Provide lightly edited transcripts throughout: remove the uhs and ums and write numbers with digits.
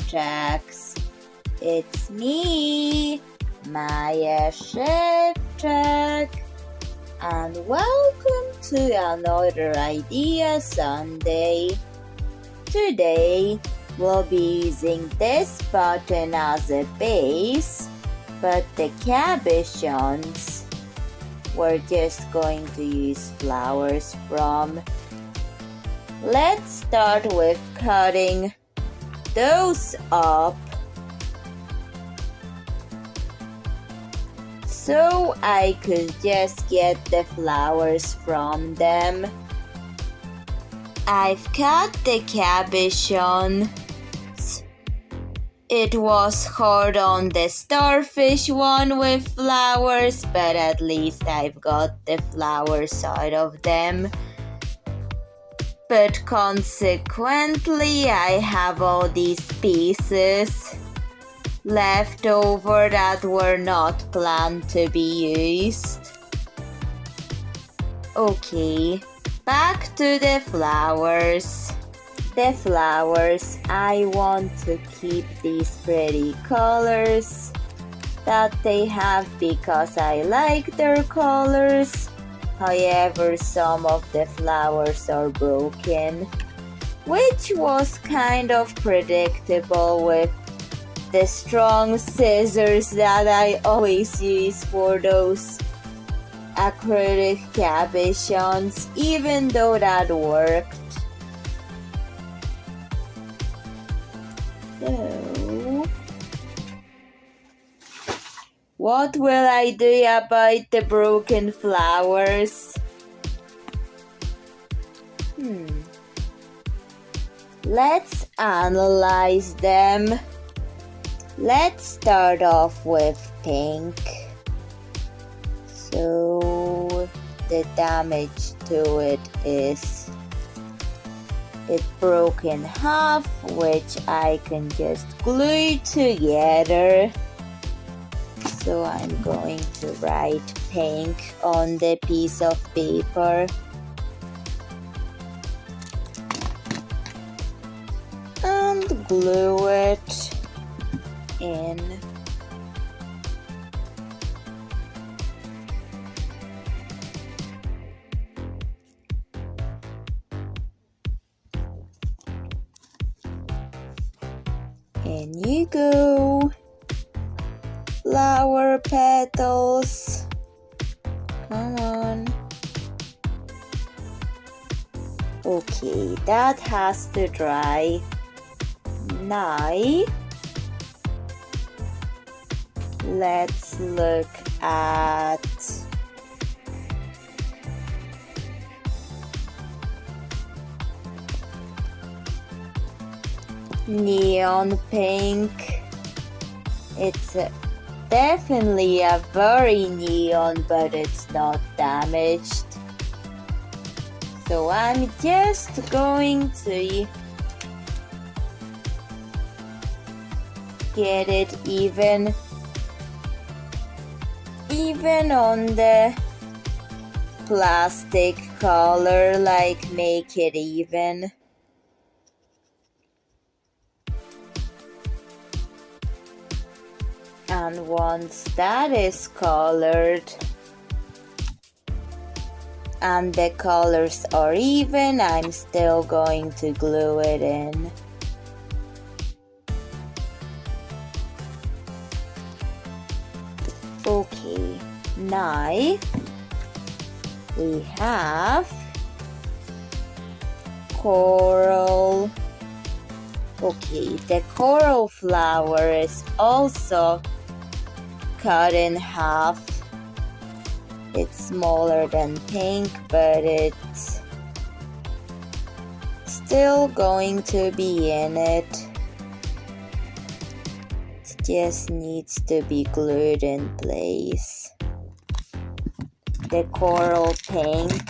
Szewczaks. It's me, Maja Szewczak, and welcome to another Idea Sunday. Today, we'll be using this button as a base, but the cabochons we're just going to use flowers from. Let's start with cutting those up so I could just get the flowers from them. I've cut the cabochon. It was hard on the starfish one with flowers, but at least I've got the flower side of them. But consequently, I have all these pieces left over that were not planned to be used. Okay, back to the flowers. The flowers, I want to keep these pretty colors that they have because I like their colors. However, some of the flowers are broken, which was kind of predictable with the strong scissors that I always use for those acrylic cabochons, even though that worked. So, what will I do about the broken flowers? Let's analyze them. Let's start off with pink. So, the damage to it is it broke in half, which I can just glue together. So I'm going to write pink on the piece of paper. And glue it in. In you go. Flower petals. Come on. Okay, that has to dry. Now, let's look at neon pink. It's definitely a very neon, but it's not damaged. So I'm just going to get it even on the plastic color, like make it even. And once that is colored and the colors are even, I'm still going to glue it in. Okay, now we have coral. Okay, the coral flower is also cut in half. It's smaller than pink, but it's still going to be in it. It just needs to be glued in place. The coral pink.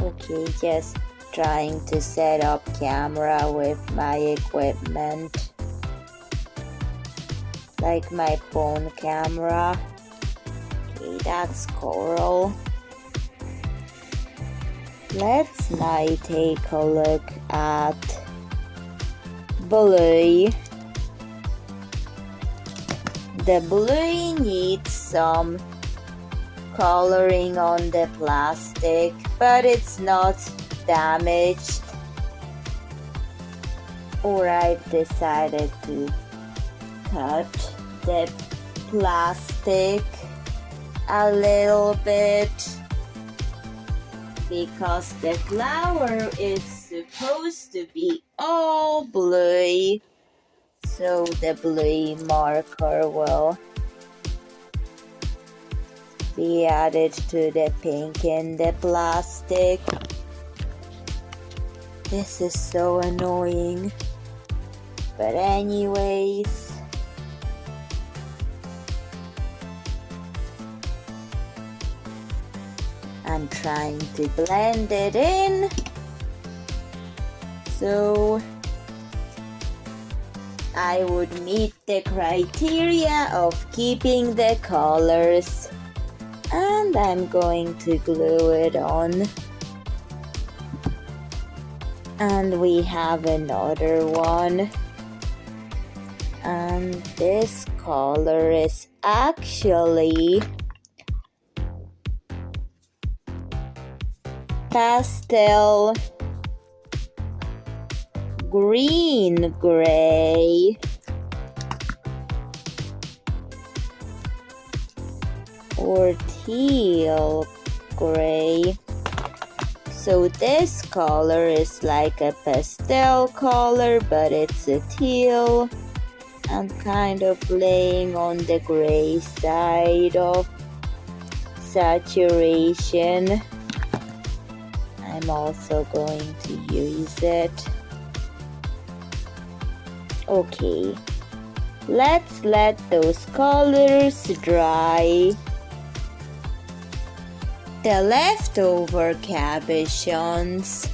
Okay, just trying to set up camera with my equipment, like my phone camera. Okay, that's coral. Let's now take a look at blue. The blue needs some coloring on the plastic, but it's not damaged. Or I've decided to cut the plastic a little bit because the flower is supposed to be all blue, so the blue marker will be added to the pink in the plastic. This is so annoying, but anyways, I'm trying to blend it in so I would meet the criteria of keeping the colors, and I'm going to glue it on. And we have another one, and this color is actually pastel green gray or teal gray. So this color is like a pastel color, but it's a teal and kind of laying on the gray side of saturation. I'm also going to use it. Okay, let's let those colors dry. The leftover cabochons,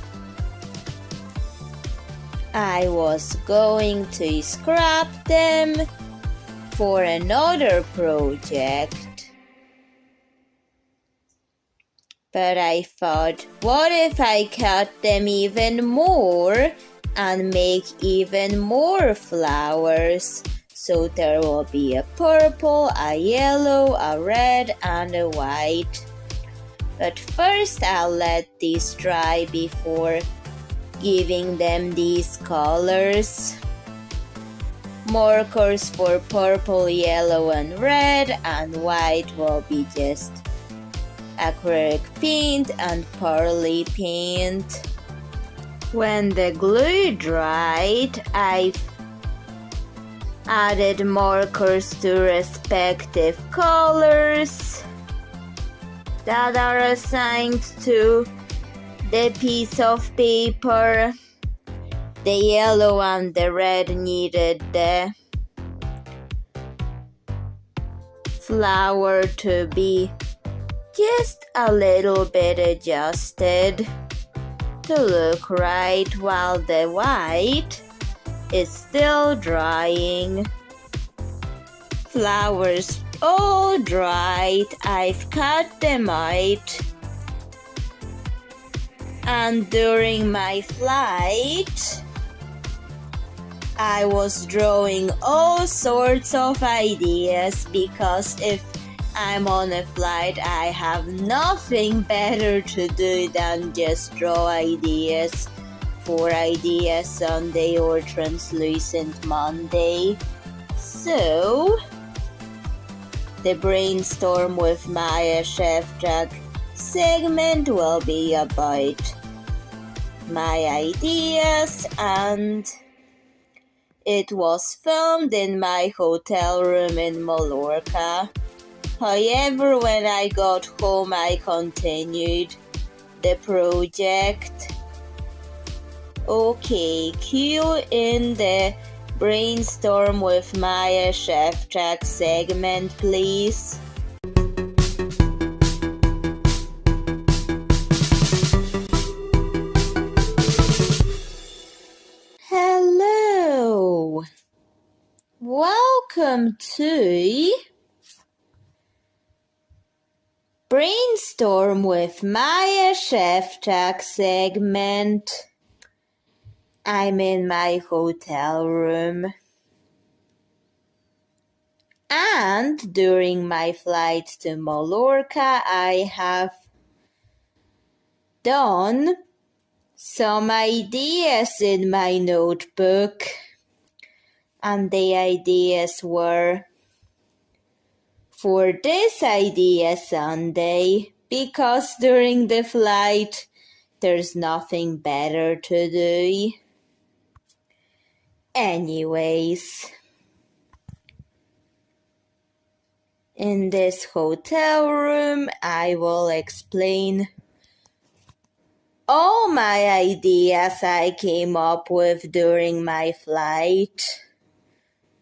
I was going to scrap them for another project, but I thought, what if I cut them even more and make even more flowers? So there will be a purple, a yellow, a red, and a white. But first I'll let these dry before giving them these colors. Markers for purple, yellow, and red, and white will be just acrylic paint and pearly paint. When the glue dried, I've added markers to respective colors that are assigned to the piece of paper. The yellow and the red needed the flower to be just a little bit adjusted to look right, while the white is still drying. Flowers all dried, I've cut them out, and during my flight I was drawing all sorts of ideas, because if I'm on a flight I have nothing better to do than just draw ideas for Idea Sunday or Translucent Monday. So the Brainstorm with Maja Szewczak segment will be about my ideas, and it was filmed in my hotel room in Mallorca. However, when I got home I continued the project. Okay, cue in the Brainstorm with Maja Szewczak segment, please. Hello! Welcome to Brainstorm with Maja Szewczak segment. I'm in my hotel room. And during my flight to Mallorca, I have done some ideas in my notebook. And the ideas were for this idea Sunday, because during the flight there's nothing better to do. Anyways, in this hotel room I will explain all my ideas I came up with during my flight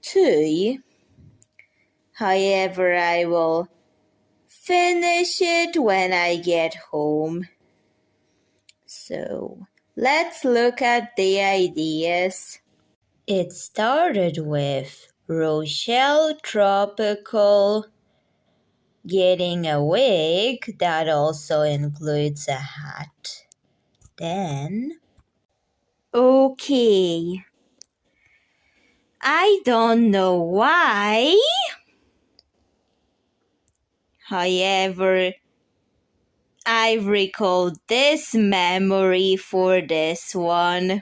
to. However, I will finish it when I get home. So, let's look at the ideas. It started with Rochelle Tropical getting a wig that also includes a hat. Then, okay, I don't know why. However, I recalled this memory for this one.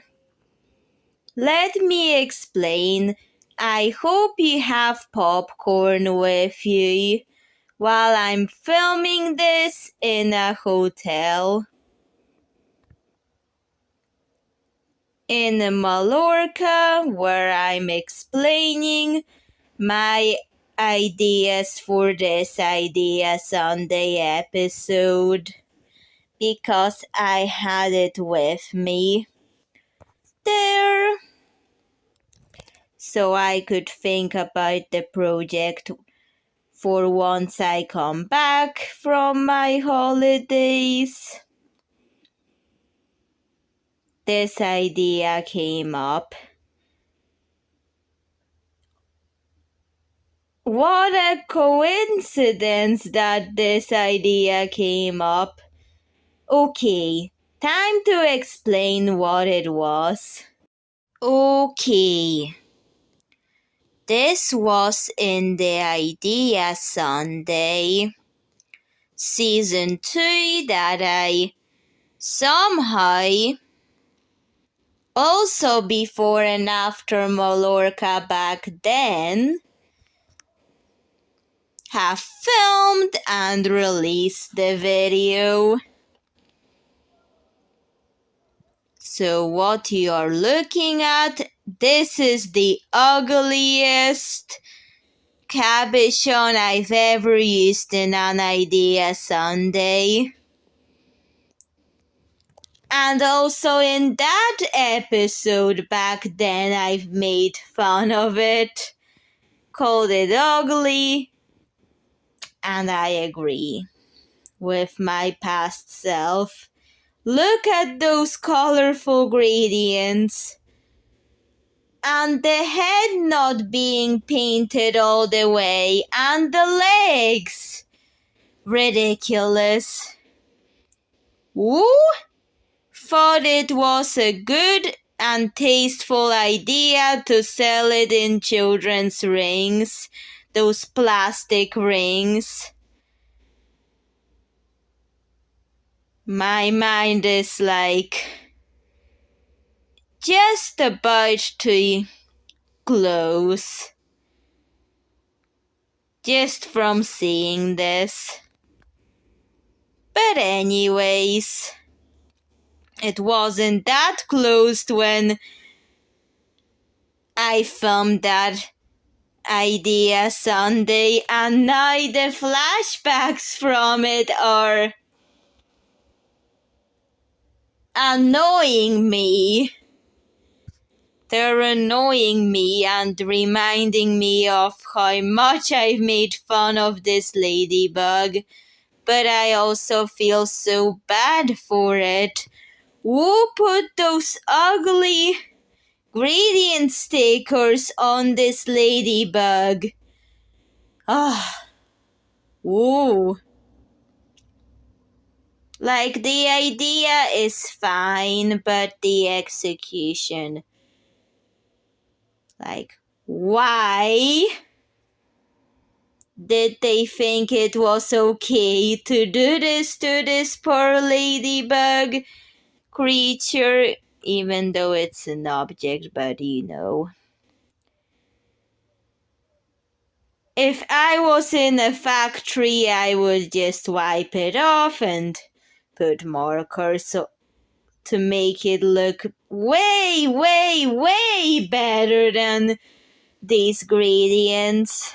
Let me explain. I hope you have popcorn with you while I'm filming this in a hotel. In Mallorca, where I'm explaining my ideas for this Idea Sunday episode, because I had it with me there, so I could think about the project for once I come back from my holidays. This idea came up. What a coincidence that this idea came up. Okay, time to explain what it was. Okay. This was in the Idea Sunday season 2 that I somehow also before and after Mallorca back then have filmed and released the video. So what you are looking at, this is the ugliest cabochon I've ever used in an Idea Sunday. And also in that episode back then I've made fun of it, called it ugly, and I agree with my past self. Look at those colorful gradients. And the head not being painted all the way, and the legs. Ridiculous. Woo! Thought it was a good and tasteful idea to sell it in children's rings, those plastic rings. My mind is like just about to close just from seeing this. But anyways, it wasn't that closed when I filmed that Idea Sunday, and now the flashbacks from it are annoying me. They're annoying me and reminding me of how much I've made fun of this ladybug, but I also feel so bad for it. Who put those ugly gradient stickers on this ladybug? Ah, ooh. Like, the idea is fine, but the execution, like, why did they think it was okay to do this to this poor ladybug creature, even though it's an object, but if I was in a factory, I would just wipe it off and put markers to make it look way, way, way better than these gradients.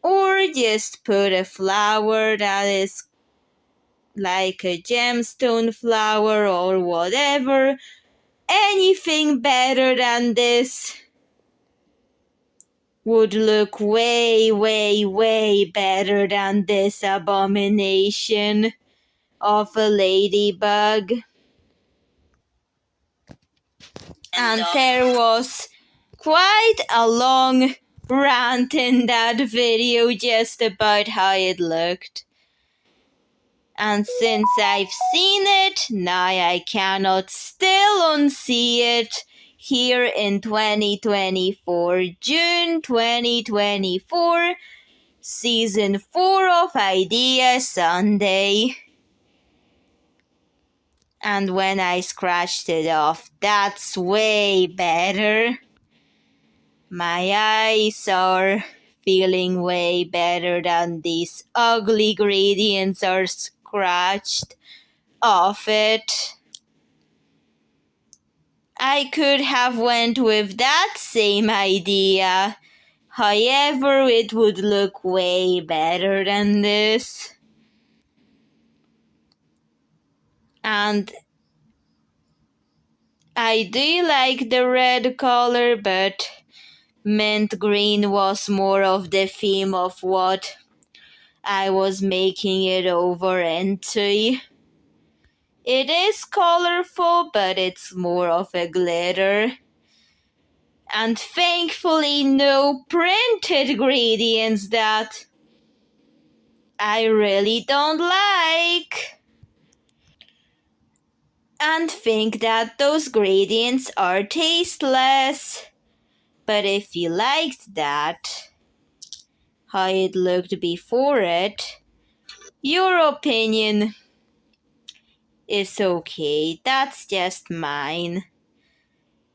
Or just put a flower that is like a gemstone flower or whatever. Anything better than this would look way, way, way better than this abomination of a ladybug. And there was quite a long rant in that video just about how it looked. And since I've seen it, now I cannot still unsee it here in 2024, June 2024, Season 4 of Idea Sunday. And when I scratched it off, that's way better. My eyes are feeling way better than these ugly gradients are scratched off it. I could have went with that same idea. However, it would look way better than this. And I do like the red color, but mint green was more of the theme of what I was making it over into. It is colorful, but it's more of a glitter. And thankfully no printed gradients that I really don't like. And think that those gradients are tasteless. But if you liked that, how it looked before it, your opinion is okay. That's just mine.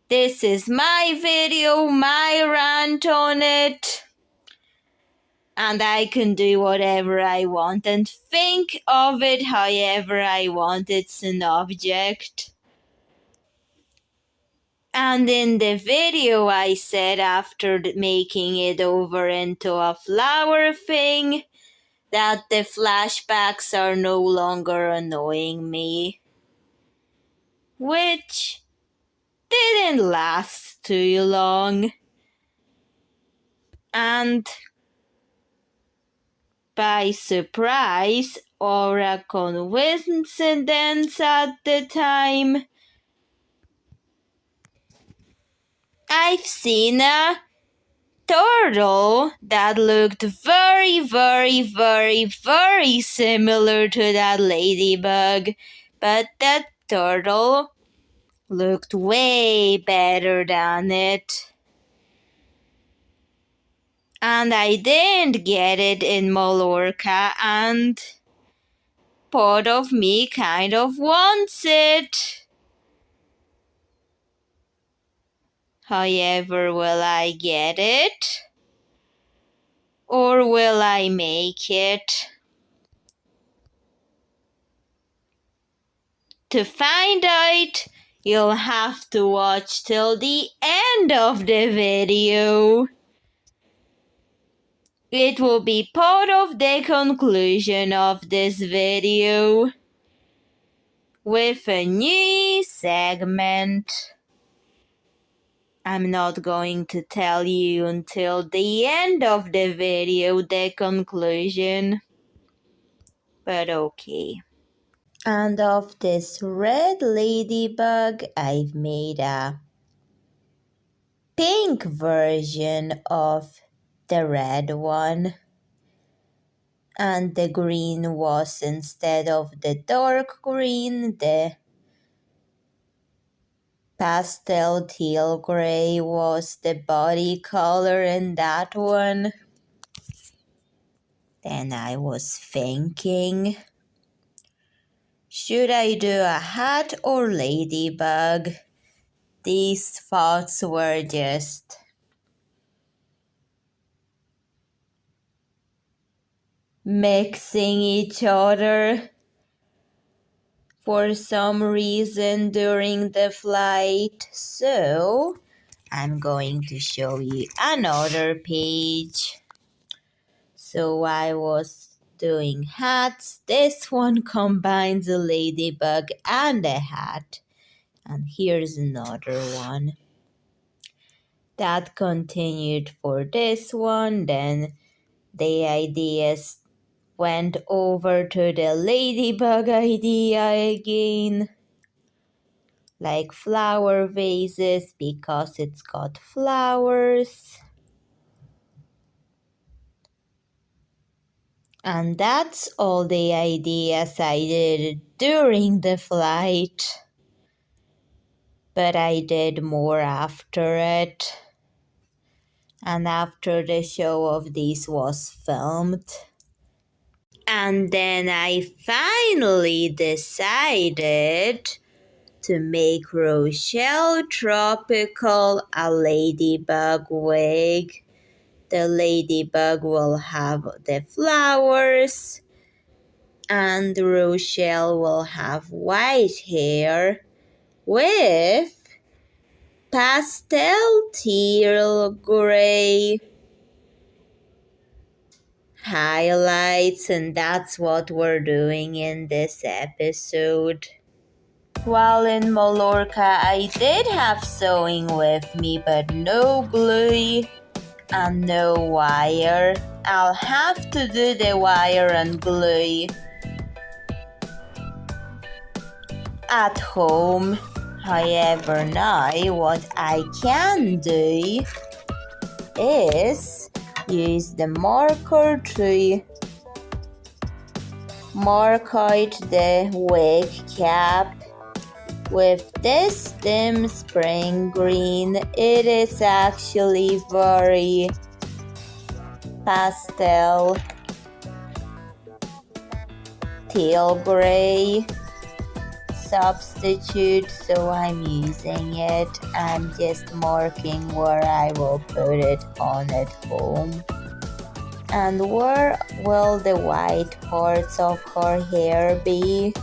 This is my video, my rant on it. And I can do whatever I want and think of it however I want. It's an object. And in the video I said after making it over into a flower thing that the flashbacks are no longer annoying me. Which didn't last too long. And by surprise or a coincidence at the time, I've seen a turtle that looked very, very, very, very similar to that ladybug, but that turtle looked way better than it. And I didn't get it in Mallorca, and part of me kind of wants it. However, will I get it? Or will I make it? To find out, you'll have to watch till the end of the video. It will be part of the conclusion of this video with a new segment. I'm not going to tell you until the end of the video the conclusion, but okay. And of this red ladybug, I've made a pink version of the red one. And the green was, instead of the dark green, the pastel teal gray was the body color in that one. Then I was thinking, should I do a hat or ladybug? These thoughts were just mixing each other for some reason during the flight. So I'm going to show you another page. So I was doing hats. This one combines a ladybug and a hat. And here's another one. That continued for this one. Then the ideas went over to the ladybug idea again. Like flower vases because it's got flowers. And that's all the ideas I did during the flight. But I did more after it. And after the show of these was filmed. And then I finally decided to make Rochelle Tropical a ladybug wig. The ladybug will have the flowers, and Rochelle will have white hair with pastel teal gray highlights, and that's what we're doing in this episode. While in Mallorca, I did have sewing with me, but no glue and no wire. I'll have to do the wire and glue at home. However, now what I can do is use the marker to mark out the wig cap with this dim spring green. It is actually very pastel teal gray substitute, so I'm using it. I'm just marking where I will put it on at home. And where will the white parts of her hair be?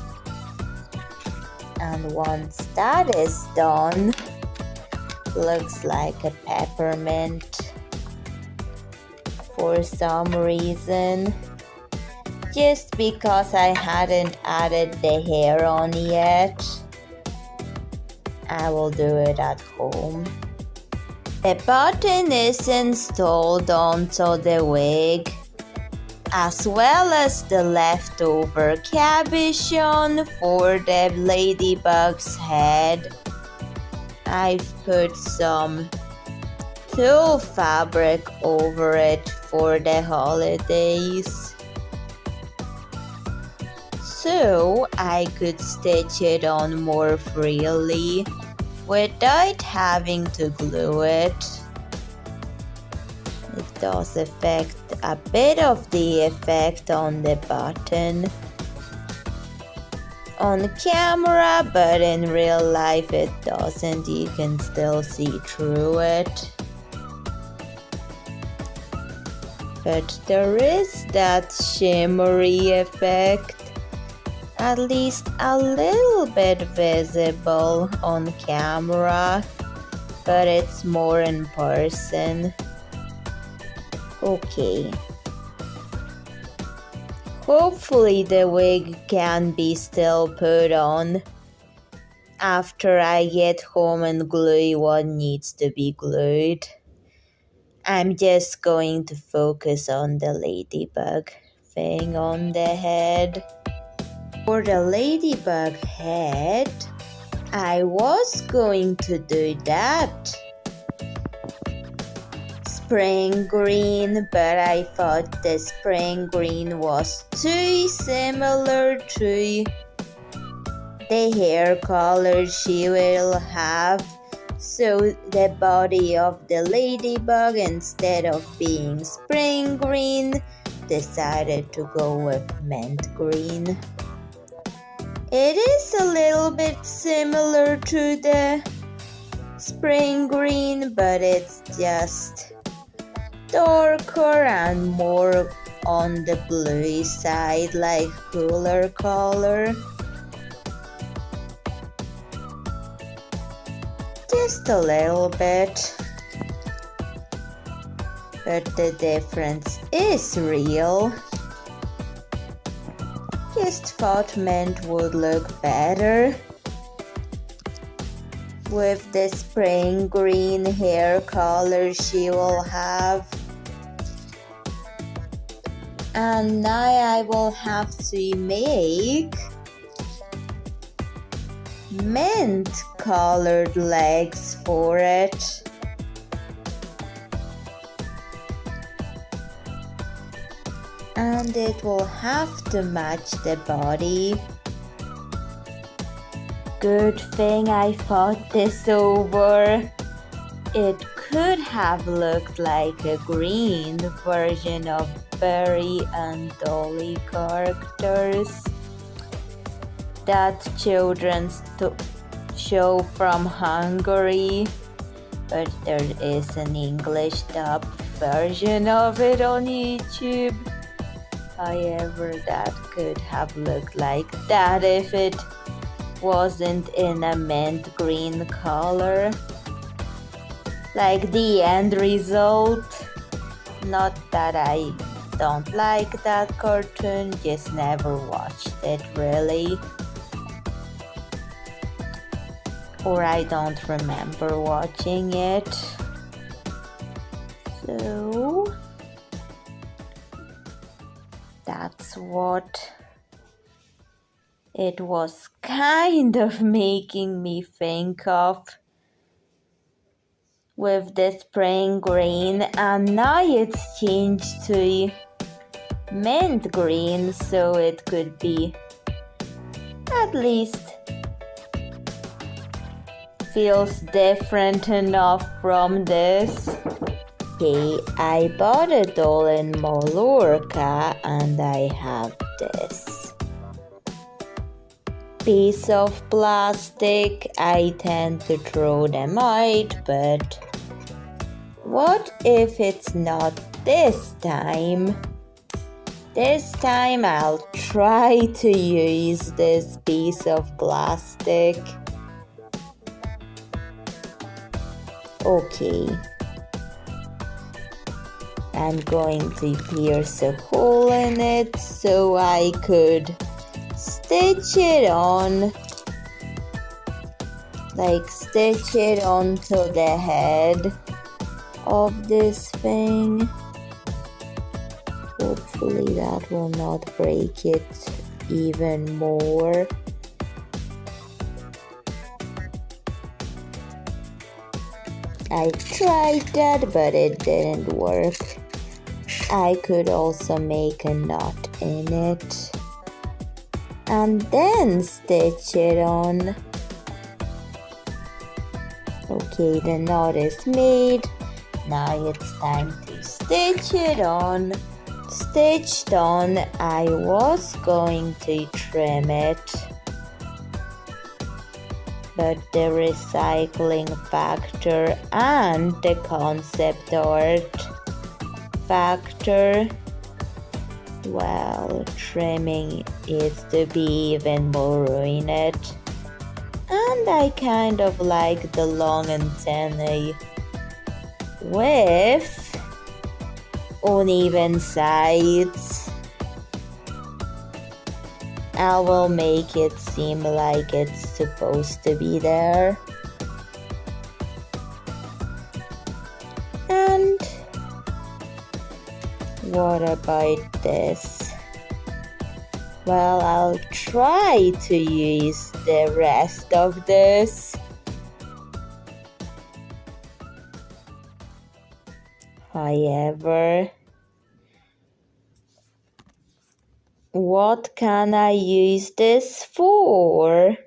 And once that is done, looks like a peppermint for some reason. Just because I hadn't added the hair on yet, I will do it at home. The button is installed onto the wig, as well as the leftover cabochon for the ladybug's head. I've put some tulle fabric over it for the holidays, so I could stitch it on more freely without having to glue it. It does affect a bit of the effect on the button on camera, but in real life it doesn't. You can still see through it. But there is that shimmery effect, at least a little bit visible on camera, but it's more in person. Okay. Hopefully the wig can be still put on after I get home and glue what needs to be glued. I'm just going to focus on the ladybug thing on the head. For the ladybug head, I was going to do that spring green, but I thought the spring green was too similar to the hair color she will have. So the body of the ladybug, instead of being spring green, decided to go with mint green. It is a little bit similar to the spring green, but it's just darker and more on the bluey side, like cooler color. Just a little bit, but the difference is real. Just thought mint would look better with the spring green hair color she will have. And now I will have to make mint colored legs for it. And it will have to match the body. Good thing I thought this over. It could have looked like a green version of Berry and Dolly characters. That children's show from Hungary, but there is an English dub version of it on YouTube. However, that could have looked like that if it wasn't in a mint green color. Like the end result. Not that I don't like that cartoon, just never watched it really. Or I don't remember watching it. So that's what it was kind of making me think of with the spring green, and now it's changed to mint green, so it could be at least feels different enough from this. Okay, I bought a doll in Mallorca and I have this piece of plastic. I tend to throw them out, but what if it's not this time? This time I'll try to use this piece of plastic. Okay. I'm going to pierce a hole in it so I could stitch it on. Like stitch it onto the head of this thing. Hopefully that will not break it even more. I tried that, but it didn't work. I could also make a knot in it and then stitch it on. Okay, the knot is made. Now it's time to stitch it on. Stitched on, I was going to trim it, but the recycling factor and the concept art factor, well, trimming is to be even more ruined. And I kind of like the long antennae with uneven sides. I will make it seem like it's supposed to be there. And what about this? Well, I'll try to use the rest of this. However, what can I use this for?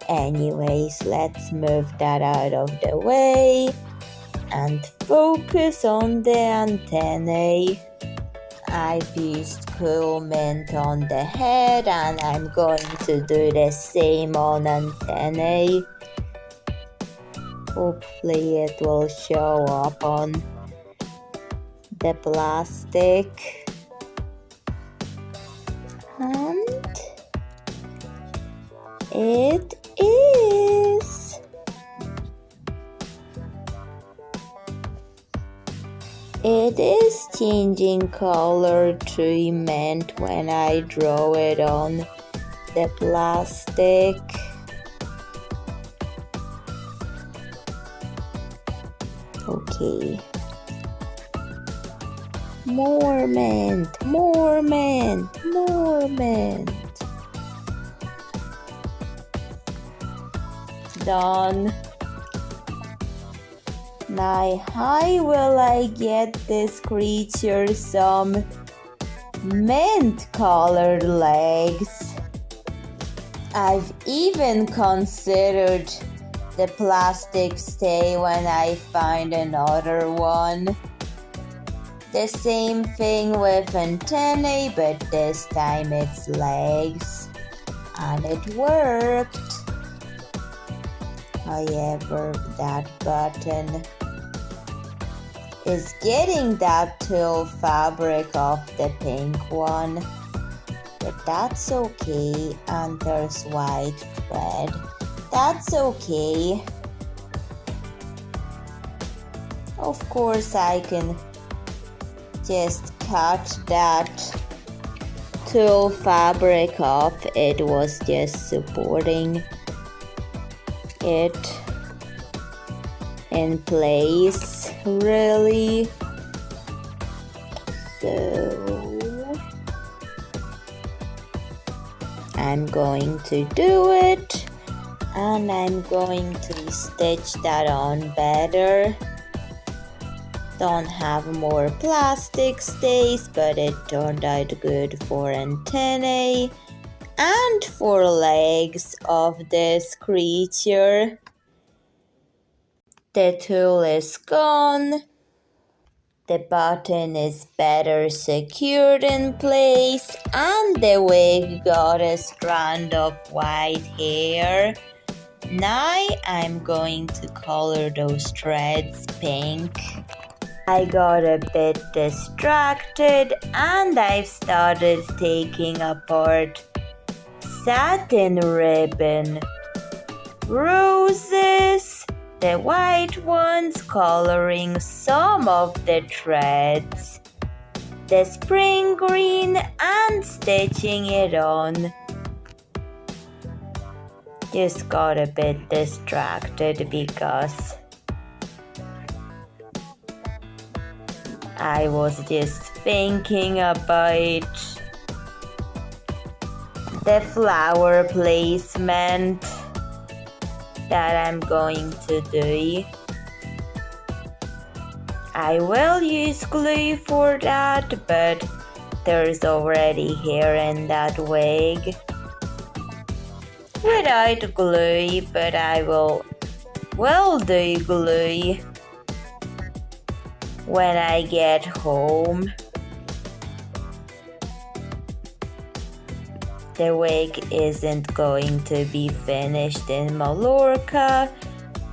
Anyways, let's move that out of the way and focus on the antennae. I've used cool mint on the head and I'm going to do the same on antennae. Hopefully it will show up on the plastic. And it is. It is changing color to mint when I draw it on the plastic. Okay. More mint, more mint, more mint. Done. Now how will I get this creature some mint colored legs? I've even considered the plastic stay when I find another one. The same thing with antennae, but this time it's legs. And it worked. However, that button is getting that tulle fabric off the pink one. But that's okay. And there's white thread. That's okay. Of course, I can just cut that tulle fabric off. It was just supporting it in place, really. So I'm going to do it, and I'm going to stitch that on better. Don't have more plastic stays, but it turned out good for antennae and for legs of this creature. The tulle is gone. The button is better secured in place, and the wig got a strand of white hair. Now I'm going to color those threads pink. I got a bit distracted and I've started taking apart satin ribbon, roses, the white ones, coloring some of the threads, the spring green, and stitching it on. Just got a bit distracted because I was just thinking about the flower placement that I'm going to do. I will use glue for that, but there's already hair in that wig. Without glue, but I will do glue when I get home. The wig isn't going to be finished in Mallorca,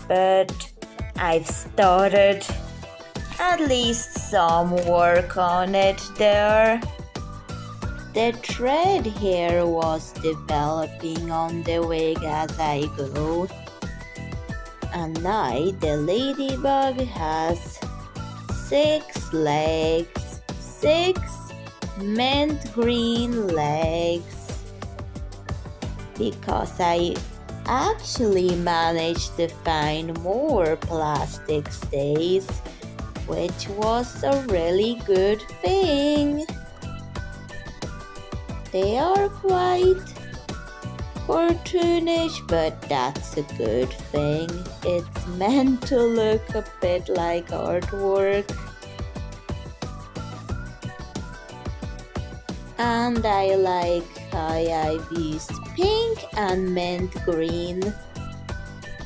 but I've started at least some work on it there. The thread hair was developing on the wig as I go, and now the ladybug has 6 legs, 6 mint green legs, because I actually managed to find more plastic stays, which was a really good thing. They are quite cartoonish, but that's a good thing. It's meant to look a bit like artwork. And I like how I've used pink and mint green.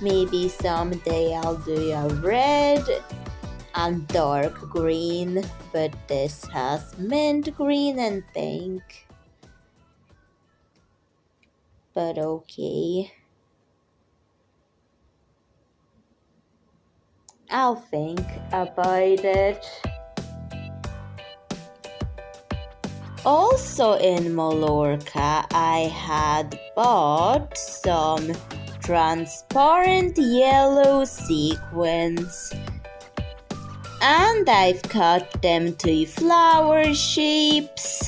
Maybe someday I'll do a red and dark green, but this has mint green and pink. But okay. I'll think about it. Also in Mallorca, I had bought some transparent yellow sequins. And I've cut them to flower shapes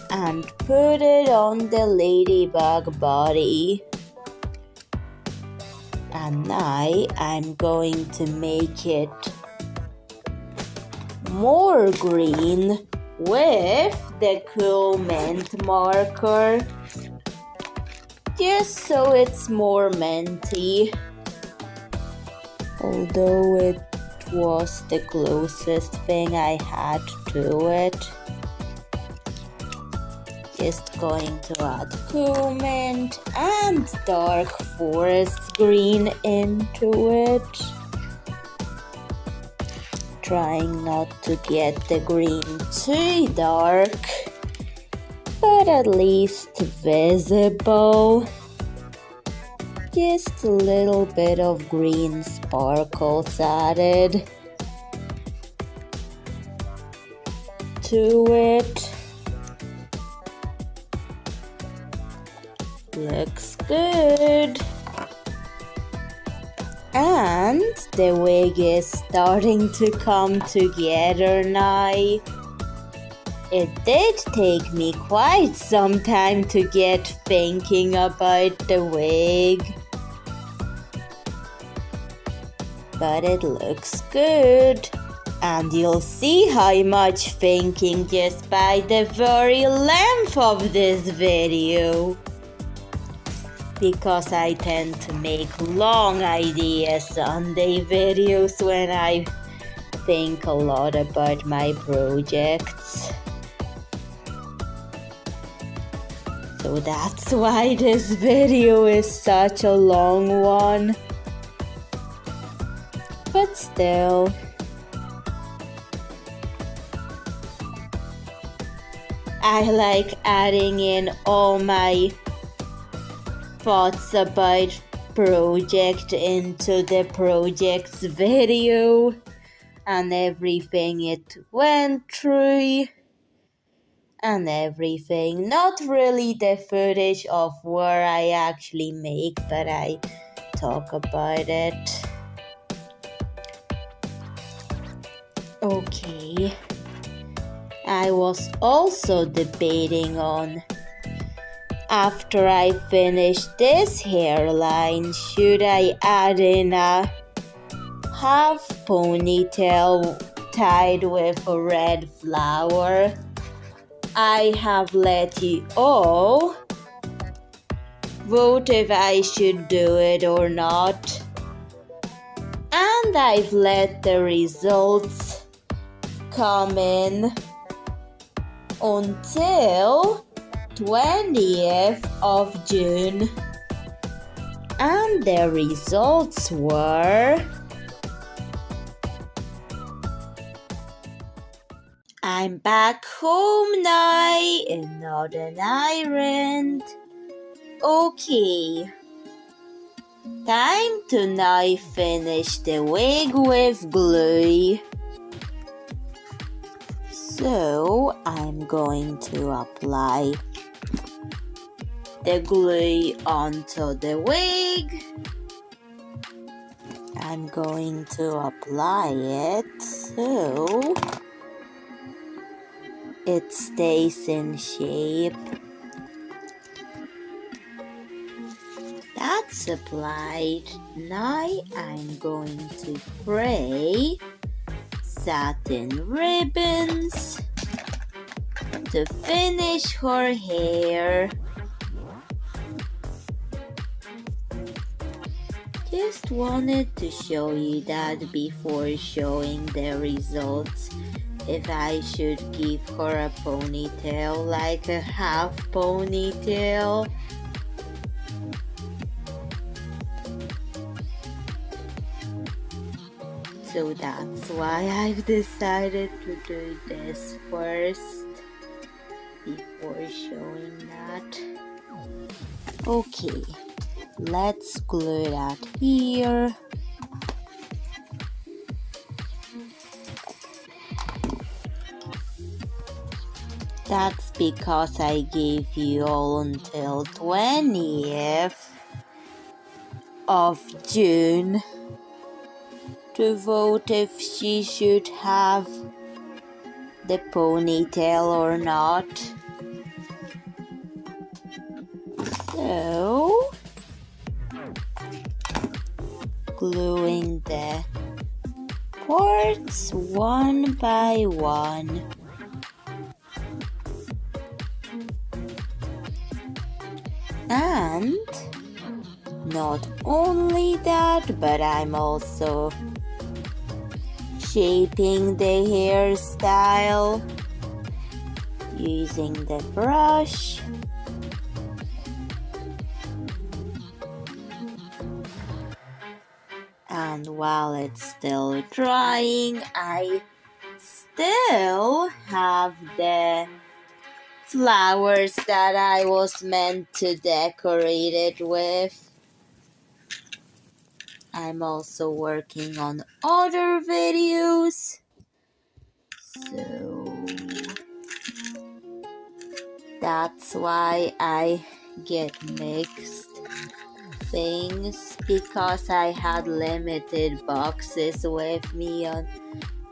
and put it on the ladybug body. And now I'm going to make it more green with the cool mint marker, just so it's more minty. Although it was the closest thing I had to it. Just going to add cool mint and dark forest green into it. Trying not to get the green too dark, but at least visible. Just a little bit of green sparkles added to it. Looks good. And the wig is starting to come together now. It did take me quite some time to get thinking about the wig. But it looks good. And you'll see how much thinking just by the very length of this video. Because I tend to make long idea Sunday videos when I think a lot about my projects. So that's why this video is such a long one. But still, I like adding in all my thoughts about project into the project's video and everything it went through and everything. Not really the footage of where I actually make, but I talk about it. Okay. I was also debating on, after I finish this hairline, should I add in a half ponytail tied with a red flower? I have let you all vote if I should do it or not. And I've let the results come in until 20th of June, and the results were I'm back home now in Northern Ireland. Okay, time to now finish the wig with glue. So I'm going to apply the glue onto the wig. I'm going to apply it so it stays in shape. That's applied. Now I'm going to spray satin ribbons to finish her hair. Just wanted to show you that before showing the results, if I should give her a ponytail, like a half ponytail. So that's why I've decided to do this first before showing that. Okay, let's glue that here. That's because I gave you all until 20th of June to vote if she should have the ponytail or not. So, gluing the parts one by one. And not only that, but I'm also shaping the hairstyle using the brush. And while it's still drying, I still have the flowers that I was meant to decorate it with. I'm also working on other videos, so that's why I get mixed things, because I had limited boxes with me on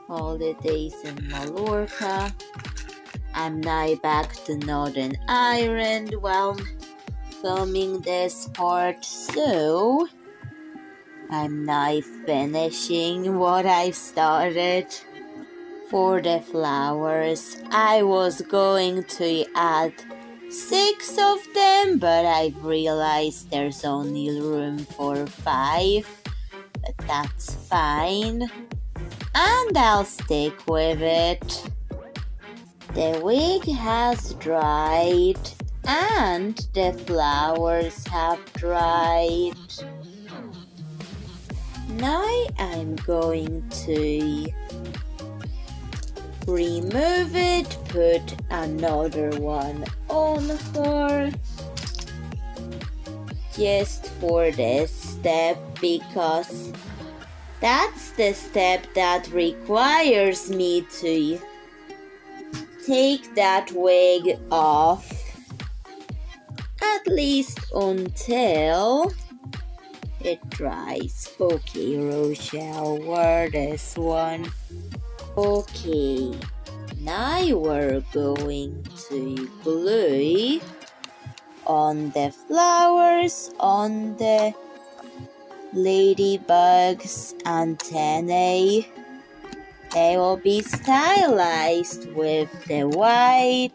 holidays in Mallorca. I'm now back to Northern Ireland while filming this part, so I'm now finishing what I've started. For the flowers, I was going to add 6 of them, but I've realized there's only room for 5, but that's fine, and I'll stick with it. The wig has dried and the flowers have dried. Now I'm going to remove it, put another one on her, just for this step, because that's the step that requires me to take that wig off, at least until it dries. Okay, Rochelle, wear this one. Okay, now we're going to glue on the flowers on the ladybug's antennae. They will be stylized with the white.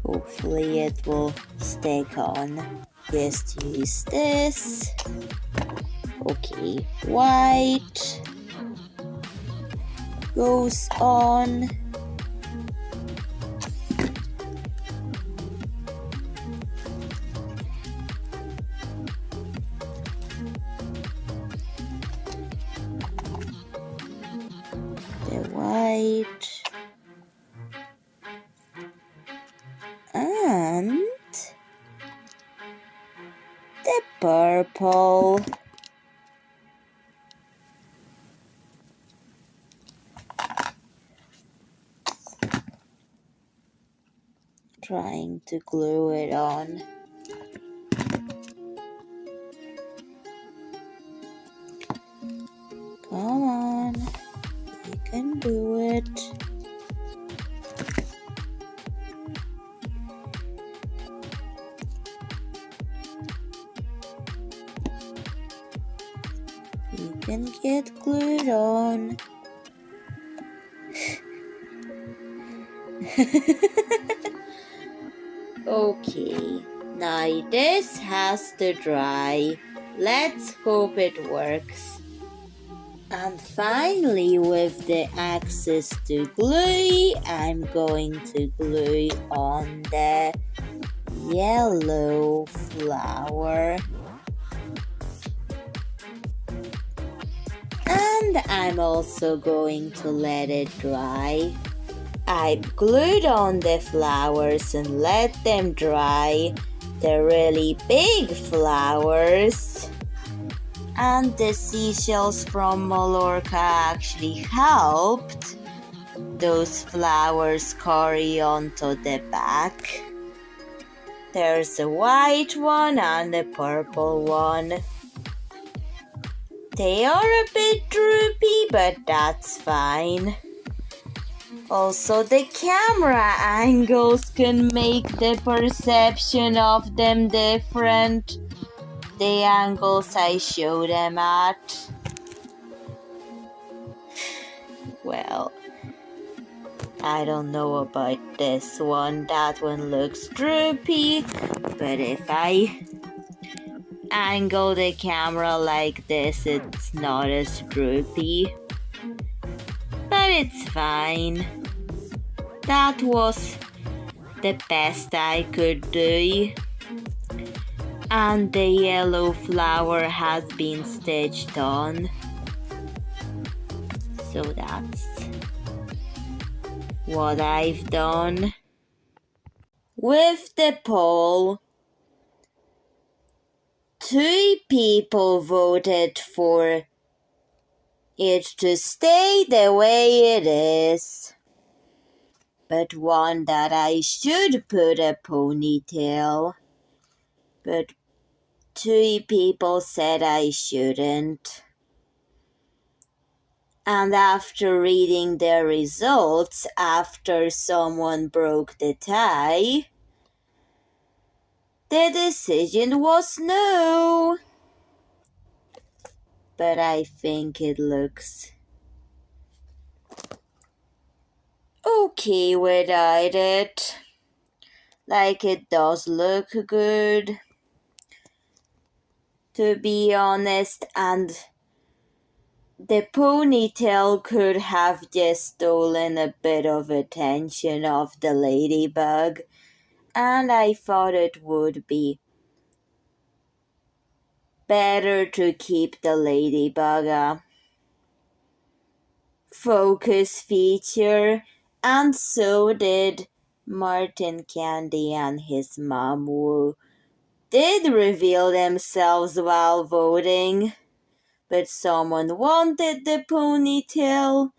Hopefully it will stick on. Just use this. Okay, white goes on. The white. And the purple. Trying to glue it on. Come on, you can do it. You can get glued on. Okay, now this has to dry. Let's hope it works. And finally, with the access to glue, I'm going to glue on the yellow flower. And I'm also going to let it dry. I've glued on the flowers and let them dry. They're really big flowers. And the seashells from Mallorca actually helped those flowers carry on to the back. There's a white one and a purple one. They are a bit droopy, but that's fine. Also, the camera angles can make the perception of them different. The angles I show them at. Well, I don't know about this one. That one looks droopy, but if I angle the camera like this, it's not as droopy. But it's fine. That was the best I could do. And the yellow flower has been stitched on. So that's what I've done. With the poll, 2 people voted for it to stay the way it is, but one that I should put a ponytail, but 2 people said I shouldn't. And after reading the results, after someone broke the tie, the decision was no. But I think it looks okay without it. Like, it does look good, to be honest, and the ponytail could have just stolen a bit of attention of the ladybug, and I thought it would be better to keep the ladybug a focus feature, and so did Martin Candy and his mom, who did reveal themselves while voting, but someone wanted the ponytail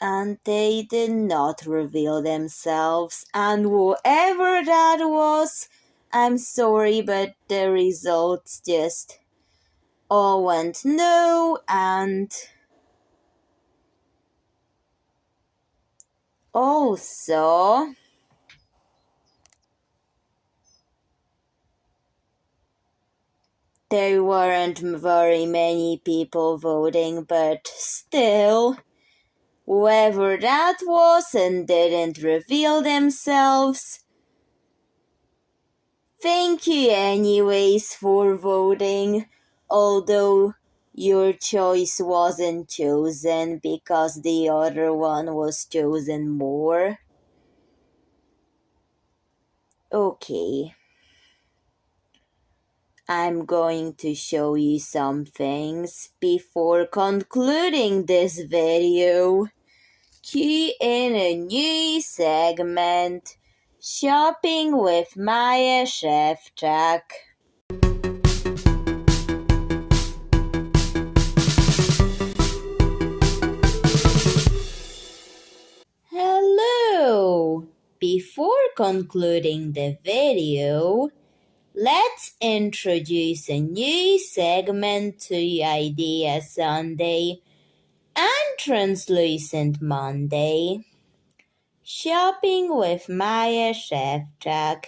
and they did not reveal themselves, and whoever that was, I'm sorry, but the results just all went no. And also, there weren't very many people voting, but still, whoever that was and didn't reveal themselves, thank you anyways for voting, although your choice wasn't chosen because the other one was chosen more. Okay. I'm going to show you some things before concluding this video. Cue in a new segment, Shopping with Maja Szewczak. Hello! Before concluding the video, let's introduce a new segment to Idea Sunday and Translucent Monday. Shopping with Maja Szewczak.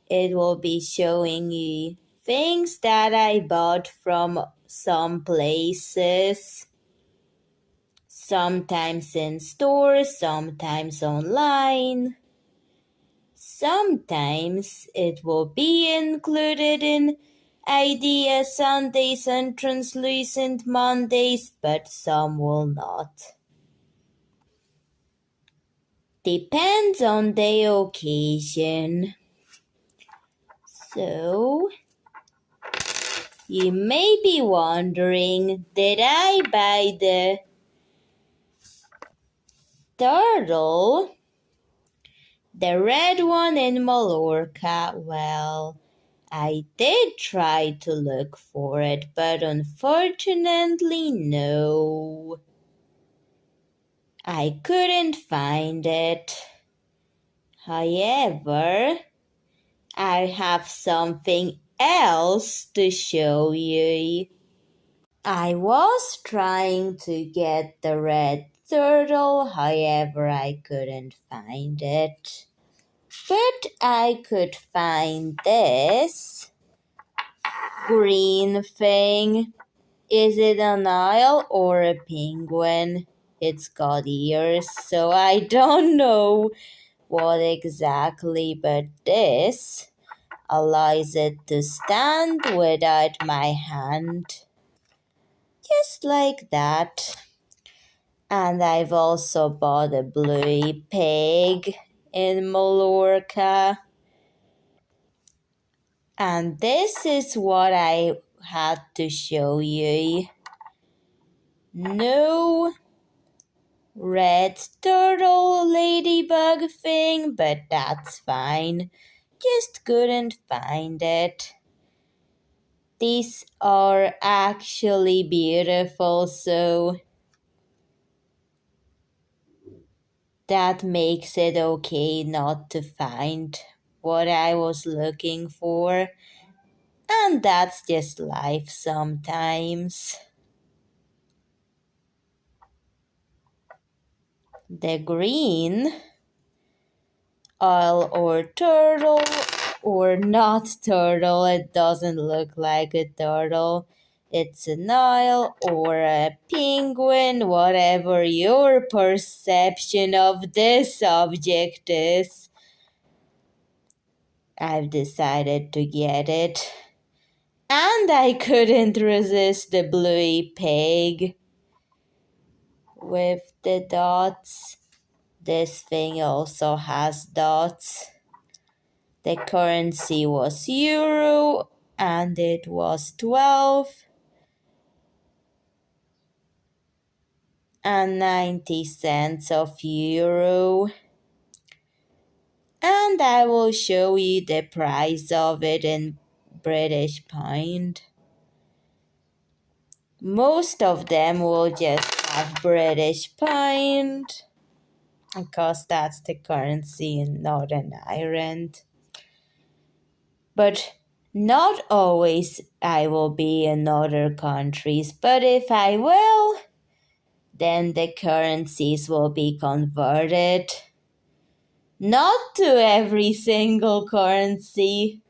It will be showing you things that I bought from some places. Sometimes in stores, sometimes online. Sometimes it will be included in Idea Sundays and Translucent Mondays, but some will not. Depends on the occasion. So, you may be wondering, did I buy the turtle? The red one in Mallorca? Well, I did try to look for it, but unfortunately, no. I couldn't find it. However, I have something else to show you. I was trying to get the red turtle, however, I couldn't find it. But I could find this green thing. Is it an owl or a penguin? It's got ears, so I don't know what exactly, but this allows it to stand without my hand. Just like that. And I've also bought a bluey pig in Mallorca. And this is what I had to show you. No red turtle ladybug thing, but that's fine. Just couldn't find it. These are actually beautiful, so that makes it okay not to find what I was looking for. And that's just life sometimes. The green owl or turtle or not turtle, it doesn't look like a turtle. It's an owl or a penguin, whatever your perception of this object is. I've decided to get it. And I couldn't resist the bluey pig with the dots. This thing also has dots. The currency was euro and it was 12.90 of euro. And I will show you the price of it in British pound. Most of them will just have British pound because that's the currency in Northern Ireland. But not always I will be in other countries, but if I will, then the currencies will be converted. Not to every single currency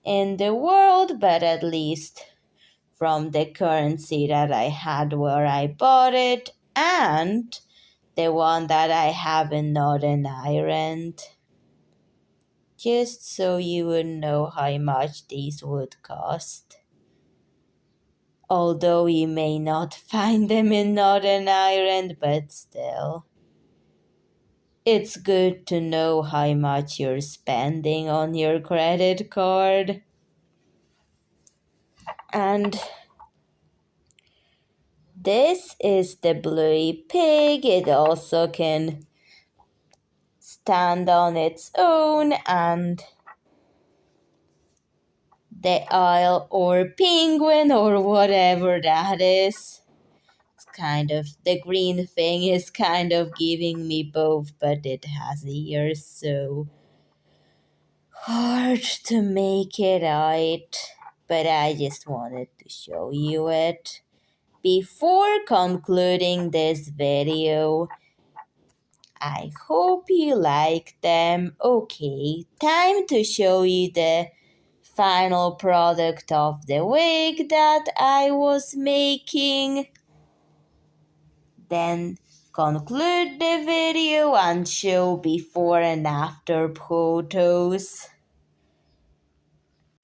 in the world, but at least from the currency that I had where I bought it and the one that I have in Northern Ireland. Just so you would know how much these would cost. Although you may not find them in Northern Ireland, but still. It's good to know how much you're spending on your credit card. And this is the bluey pig. It also can stand on its own, and the owl or penguin or whatever that is. It's kind of, the green thing is kind of giving me both, but it has ears, so hard to make it out. But I just wanted to show you it. Before concluding this video, I hope you like them. Okay, time to show you the final product of the wig that I was making. Then conclude the video and show before and after photos.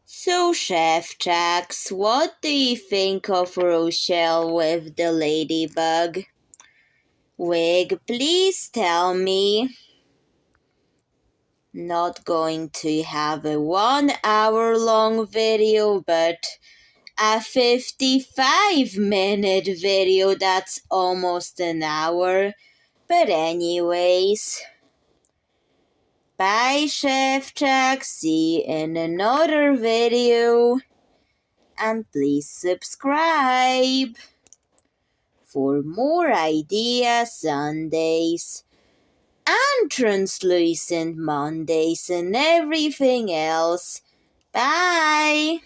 So, Szewczak, what do you think of Rochelle with the ladybug? Wig, please tell me. Not going to have a 1 hour long video, but a 55-minute video that's almost an hour. But anyways, bye Szewczak, see you in another video. And please subscribe for more ideas Sundays and translucent Mondays and everything else. Bye!